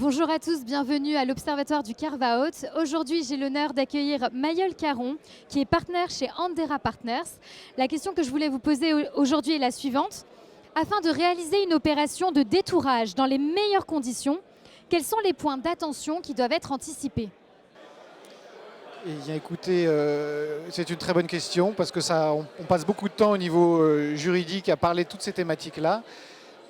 Bonjour à tous, bienvenue à l'Observatoire du Carve-out. Aujourd'hui, j'ai l'honneur d'accueillir Mayol Caron, qui est partenaire chez Andera Partners. La question que je voulais vous poser aujourd'hui est la suivante. Afin de réaliser une opération de détourage dans les meilleures conditions, quels sont les points d'attention qui doivent être anticipés? Eh bien, écoutez, c'est une très bonne question parce que on passe beaucoup de temps au niveau juridique à parler de toutes ces thématiques-là.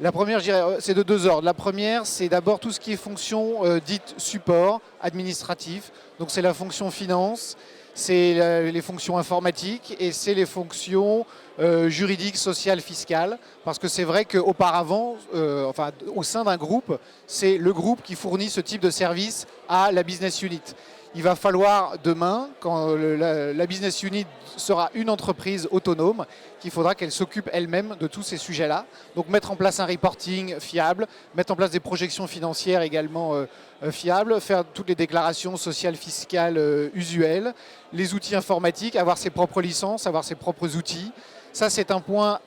La première, je dirais, c'est de deux ordres. La première, c'est d'abord tout ce qui est fonction dite support administratif. Donc c'est la fonction finance, c'est les fonctions informatiques et c'est les fonctions juridiques, sociales, fiscales. Parce que c'est vrai qu'auparavant, enfin, au sein d'un groupe, c'est le groupe qui fournit ce type de service à la business unit. Il va falloir demain, quand la business unit sera une entreprise autonome, qu'il faudra qu'elle s'occupe elle-même de tous ces sujets-là. Donc mettre en place un reporting fiable, mettre en place des projections financières également fiables, faire toutes les déclarations sociales, fiscales usuelles, les outils informatiques, avoir ses propres licences, avoir ses propres outils. Ça, c'est un point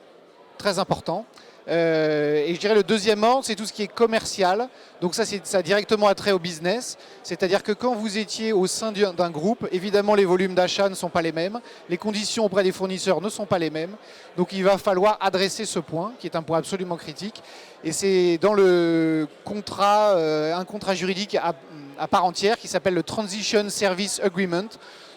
très important. Et je dirais le deuxième ordre, c'est tout ce qui est commercial. Donc ça a directement attrait au business. C'est-à-dire que quand vous étiez au sein d'un groupe, évidemment les volumes d'achat ne sont pas les mêmes, les conditions auprès des fournisseurs ne sont pas les mêmes. Donc il va falloir adresser ce point, qui est un point absolument critique. Et c'est dans le contrat, un contrat juridique à part entière qui s'appelle le Transition Service Agreement,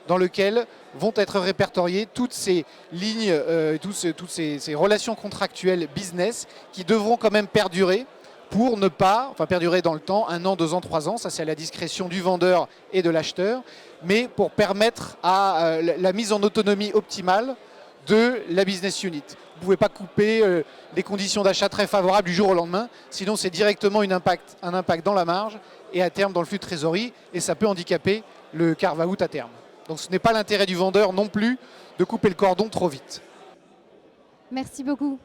dans lequel vont être répertoriées toutes ces lignes, toutes ces relations contractuelles business qui devront quand même perdurer pour ne pas, enfin perdurer dans le temps, 1 an, 2 ans, 3 ans, ça c'est à la discrétion du vendeur et de l'acheteur, mais pour permettre à la mise en autonomie optimale de la business unit. Vous ne pouvez pas couper les conditions d'achat très favorables du jour au lendemain, sinon c'est directement un impact dans la marge et à terme dans le flux de trésorerie, et ça peut handicaper le carve-out à terme. Donc ce n'est pas l'intérêt du vendeur non plus de couper le cordon trop vite. Merci beaucoup.